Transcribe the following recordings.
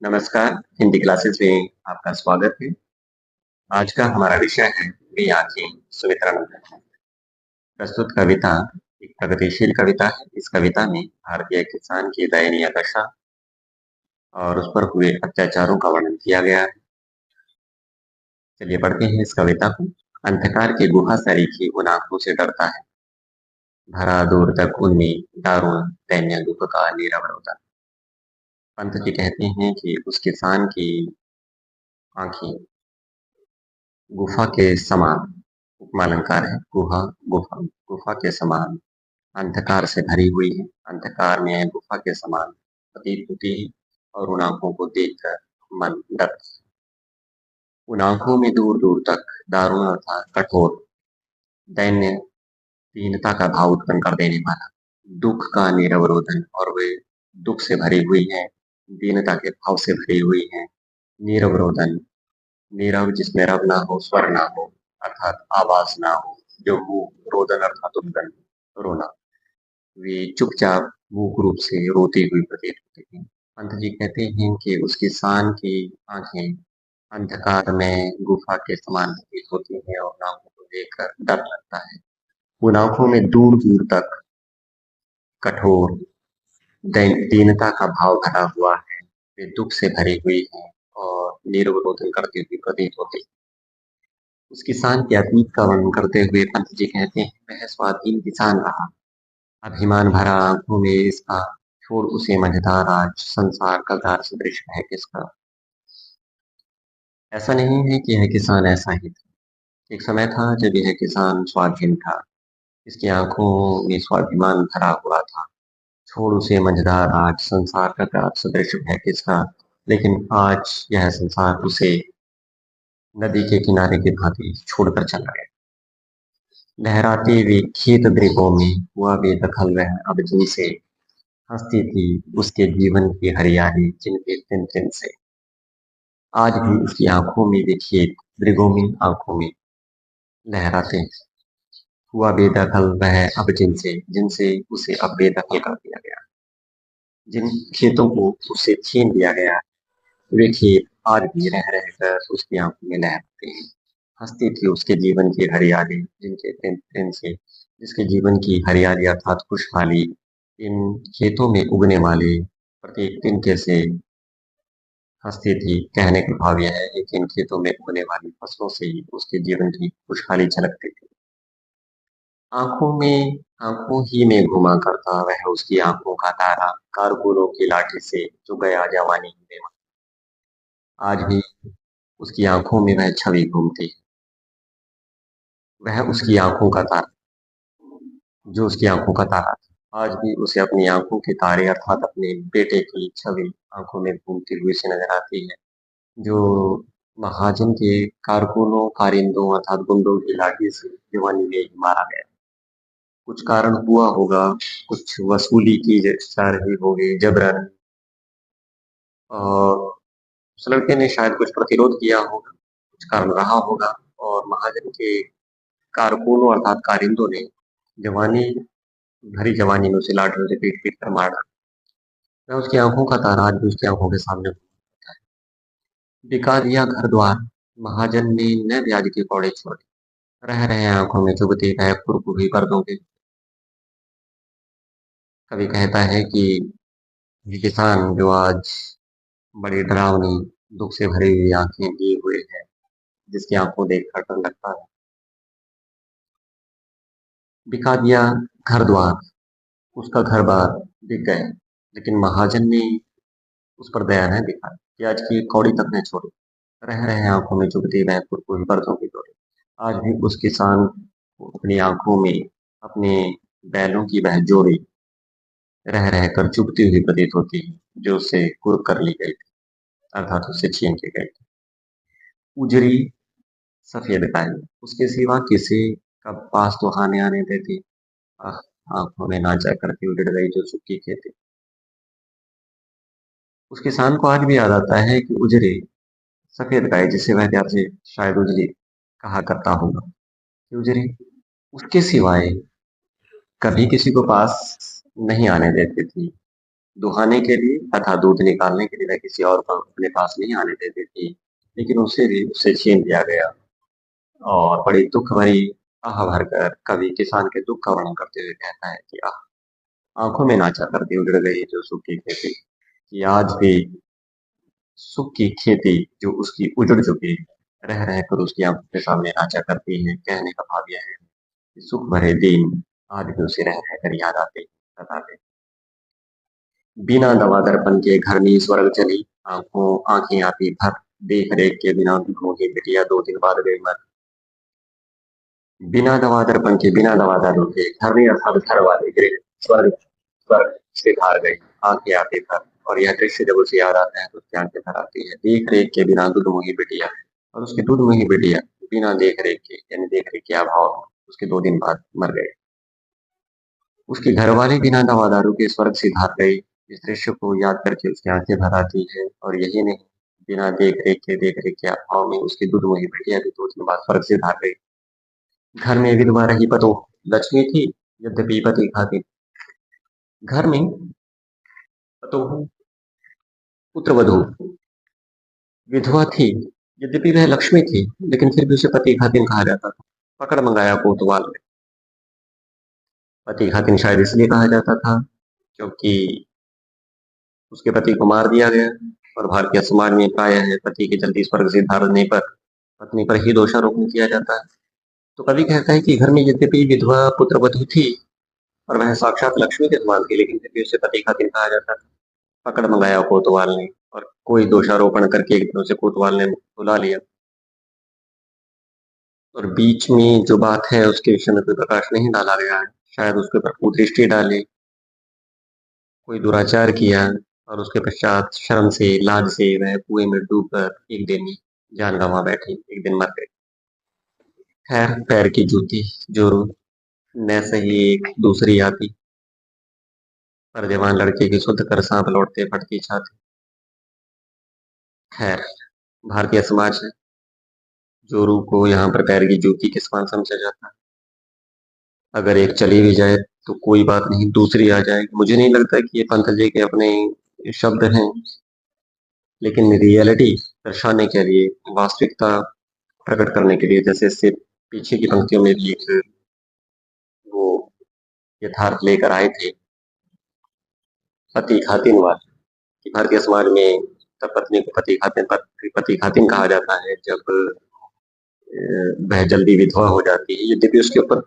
नमस्कार, हिंदी क्लासेस में आपका स्वागत है। आज का हमारा विषय है मेरी आँखें सुमित्रा नंदन। प्रस्तुत कविता एक प्रगतिशील कविता है। इस कविता में भारतीय किसान की दयनीय दशा और उस पर हुए अत्याचारों का वर्णन किया गया है। चलिए पढ़ते हैं इस कविता को। अंधकार की गुहा सरीखी उन आँखों से डरता है, भरा दूर तक उनमें दारुण दैन्य दुख का नीरव रोदन। पंत जी कहते हैं कि उस किसान की आँखें गुफा के समान, उपमालंकार है, गुहा गुफा, गुफा के समान अंधकार से भरी हुई है। अंधकार में गुफा के समान प्रतीत होती है और उन आंखों को देखकर मन डरता है। उन आंखों में दूर दूर तक दारुण अर्थात कठोर दैन्य दीनता का भाव उत्पन्न कर देने वाला दुख का नीरव रोदन, और वे दुख से भरी हुई है, दीनता के भाव से भरी हुई है। नीरव रोदन, नीरव जिसमें रव ना हो, स्वर ना हो, अर्थात आवाज ना हो, जो मुंह रोदन अर्थात उद्गन, रोना। वे चुपचाप मूक रूप से रोती हुई प्रतीत होती थी। पंत जी कहते हैं कि उस किसान की आंखें अंधकार में गुफा के समान प्रतीत होती हैं और आंखों को देखकर डर लगता है। उन आंखों में दूर दूर तक कठोर दीनता का भाव भरा हुआ है। वे दुख से भरी हुई है और निर्विरोधन करती हुई प्रतीत होती है। उस किसान के अतीत का वर्णन करते हुए पंत जी कहते हैं, वह स्वाधीन किसान रहा, अभिमान भरा आंखों में इसका, छोड़ उसे मझधार आज संसार का गार सदृश है किसका। ऐसा नहीं है कि यह किसान ऐसा ही था। एक समय था जब यह किसान स्वाधीन था, इसकी आंखों में स्वाभिमान भरा हुआ था। छोड़ उसे मझधार आज संसार का गार सदृश है किसका। लेकिन आज यह संसार उसे नदी के किनारे की भांति छोड़कर चला गया। लहराते हुए खेत दृकों में हुआ बेदखल वह अब जिनसे, हंसती थी उसके जीवन की हरियाली जिनके तिन तिन से। आज भी उसकी आंखों में वे खेत दृगों में आंखों में लहराते हैं। हुआ बेदखल वह अब जिनसे, जिनसे उसे अब बेदखल कर दिया गया। जिन खेतों को उससे छीन लिया गया, वे खेत आज भी रह रहकर उसकी आंखों में लहराते हैं। हंसती थी उसके जीवन की हरियाली जिनके तिन तिन से, जिसके जीवन की हरियाली अर्थात खुशहाली इन खेतों में उगने वाले प्रत्येक तिनके से हंसती थी। कहने का भाव यह है कि इन खेतों में उगने वाली फसलों से ही उसके जीवन की खुशहाली झलकती थी। आंखों में, आंखों ही में घुमा करता वह उसकी आंखों का तारा, कारकुनों की लाठी से जो गया जवानी में। आज भी उसकी आंखों में वह छवि घूमती है। वह उसकी आंखों का तारा, जो उसकी आंखों का तारा था, आज भी उसे अपनी आंखों के तारे अर्थात अपने बेटे की छवि आंखों में घूमती हुई से नजर आती है। जो महाजन के कारकुनों कारिंदों अर्थात गुंडों की लाठी से दीवानी में ही मारा गया। कुछ कारण हुआ होगा, कुछ वसूली की जा रही होगी जबरन, और उस लड़के ने शायद कुछ प्रतिरोध किया होगा, कुछ कारण रहा होगा, और महाजन के कारकुनों अर्थात कारिंदों ने जवानी, भरी जवानी में उसे लाठियों से पीट पीट कर मारा। मैं उसकी आंखों का तारा आज भी उसकी आंखों के सामने बिका दिया घर द्वार, महाजन ने न ब्याज के कौड़े छोड़े, रह रहे आंखों में चुभते रहे कुरकुरी पर्दों के। कवि कहता है कि ये किसान जो आज बड़ी डरावनी दुख से भरी हुई आंखें लिए हुए है, जिसकी आंखों देख कर डर लगता है। बिका दिया घर द्वार, उसका घर बार बिक गए, लेकिन महाजन ने उस पर दया न दिखाई, ब्याज की कौड़ी तक न छोड़ी। रह रहे आंखों में चुभती वह कुरकुरी पर्दों की डोरी। आज भी उस किसान को अपनी आंखों में अपने बैलों की वह जोड़ी रह रहकर चुभती हुई प्रतीत होती है, जो उससे कुर्क कर ली गई थी, अर्थात उससे छीन की गई थी। उजरी सफेद गाय उसके सिवा किसी का पास तो आने आने देती, आह, आंखों में नाचा करती उजड़ गई जो सुखी खेती। उस किसान को आज भी याद आता है कि उजरी सफेद गाय, जिसे वह प्यार से शायद उजरी कहा करता होगा, कि उजरी उसके सिवाय कभी किसी को पास नहीं आने देती थी। दुहाने के लिए तथा दूध निकालने के लिए वह किसी और को अपने पास नहीं आने देती थी, लेकिन उसे भी उससे छीन लिया गया। और बड़ी दुख भरी आह भरकर कवि किसान के दुख का वर्णन करते हुए कहता है कि आंखों में नाचा करती उजड़ गई जो सुख की खेती, कि आज भी सुख की खेती जो उसकी उजड़ चुकी है, रह रह कर उसकी आंखों के सामने नाचा करती है। कहने का भाव यह है कि सुख भरे दिन आज भी उसे रह रह कर याद आते सताते। बिना दवा दर्पण के घर में स्वर्ग चली, आंखें आती भर, देख रेख के बिना दुखों की बिटिया 2 दिन बाद गई मर। बिना दवा दर्पण के, बिना दवा दारू के घर में अर्थात घर वाले गृह स्वर्ग स्वर्ग से हार गई, आंखें आती भर। और यह दृश्य जब उसे याद आता है तो उसकी आंखें भर आती है। देख रेख के बिना दूध मुही बिटिया, और उसकी दूध मुही बिटिया बिना देख रेख के, यानी देख रेख के अभाव उसके 2 दिन बाद मर गए। उसके घर वाले बिना दवा दारू के स्वर्ग से हार गए। इस दृश्य को याद करके उसकी आंखें भर आती है। और यही नहीं, बिना देख रेख के अभाव में उसकी दूध मुही बिटिया भी 2 दिन बाद स्वर्ग से हार गई। घर में विधवा रही पतो लक्ष्मी थी, यद्यपि पति खातिर। घर में पतो पुत्र वधू विधवा थी, यद्यपि वह लक्ष्मी थी, लेकिन फिर भी उसे पति खातिन कहा जाता था। पकड़ मंगाया कोतवाल ने। पति खातिन शायद इसलिए कहा जाता था क्योंकि उसके पति को मार दिया गया। और भारतीय समाज में प्राय है पति के जल्दी स्वर्ग से धारने पर पत्नी पर ही दोषारोपण किया जाता है। तो कवि कहता है कि घर में यद्यपि विधवा पुत्र वधू थी और वह साक्षात लक्ष्मी के समान थी, लेकिन फिर भी उसे पति खातिन कहा जाता था। पकड़ मंगाया कोतवाल ने, और कोई दोषारोपण करके एक दिन उसे कोतवाल ने बुला लिया। और बीच में जो बात है उसके विषय में कोई प्रकाश नहीं डाला गया है। शायद उसके ऊपर कुदृष्टि डाली, कोई दुराचार किया, और उसके पश्चात शर्म से लाज से वह कुएं में डूब कर एक दिन जान गंवा बैठी, एक दिन मर गई। खैर, पैर की जूती जोरू न सही एक दूसरी आती, पर जवान लड़के की शुद्ध कर सांप लौटते फटती छाती। खैर, भारतीय समाज है, जोरू को यहाँ पर पैर की जूती के समान समझा जाता है। अगर एक चली भी जाए तो कोई बात नहीं, दूसरी आ जाएगी। मुझे नहीं लगता कि ये पंत जी के अपने शब्द हैं, लेकिन रियलिटी दर्शाने के लिए, वास्तविकता प्रकट करने के लिए, जैसे इससे पीछे की पंक्तियों में भी एक वो यथार्थ लेकर आए थे पति खातिन वाले, कि भारतीय समाज में तब पत्नी को पति खातिन कहा जाता है जब वह जल्दी विधवा हो जाती है। यद्यपि उसके ऊपर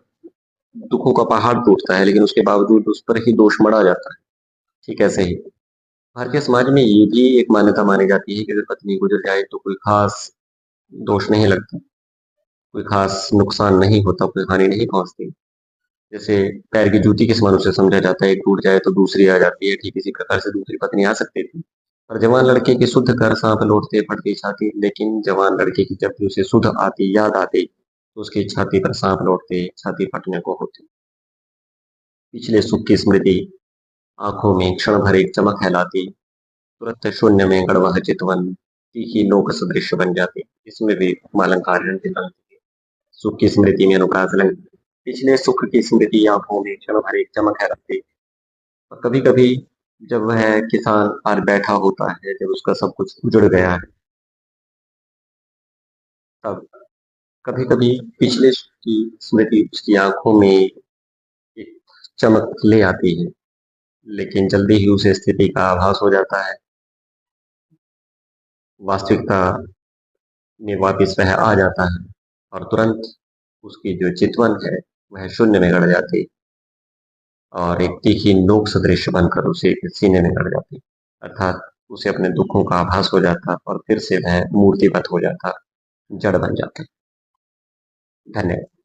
दुखों का पहाड़ टूटता है, लेकिन उसके बावजूद उस पर ही दोष मढ़ा जाता है। ठीक ऐसे ही भारतीय समाज में ये भी एक मान्यता मानी जाती है कि अगर पत्नी गुजर जाए तो कोई खास दोष नहीं लगता, कोई खास नुकसान नहीं होता, कोई हानि नहीं पहुंचती। जैसे पैर की जूती किस मनुष्य से समझा जाता है, एक टूट जाए तो दूसरी आ जाती है, ठीक इसी प्रकार से दूसरी पत्नी आ सकती थी। और जवान लड़के की शुद्ध कर सांप लौटते फटती छाती, लेकिन जवान लड़के की जब भी उसे शुद्ध आती, याद आती, तो उसकी छाती पर सांप लौटते, छाती फटने को होती। पिछले सुख की स्मृति आंखों में क्षण भर एक चमक फैलाती, तुरंत शून्य में गड़वह चितवन तीखी नोक सदृश बन जाती। इसमें भी उपमालंकार है। सुख की स्मृति में अनुप्रास लंग, पिछले सुख की स्मृति आंखों में क्षण भर एक चमक है रखती। और कभी कभी जब वह किसान पार बैठा होता है, जब उसका सब कुछ उजड़ गया है, तब कभी कभी पिछले सुख की स्मृति उसकी आंखों में एक चमक ले आती है, लेकिन जल्दी ही उसे स्थिति का आभास हो जाता है। वास्तविकता में वापिस वह आ जाता है, और तुरंत उसकी जो चितवन है वह शून्य में गड़ जाती, और एक तीखी नोक सदृश बनकर उसे सीने में गड़ जाती। अर्थात उसे अपने दुखों का आभास हो जाता और फिर से वह मूर्तिवत हो जाता, जड़ बन जाता। धन्यवाद।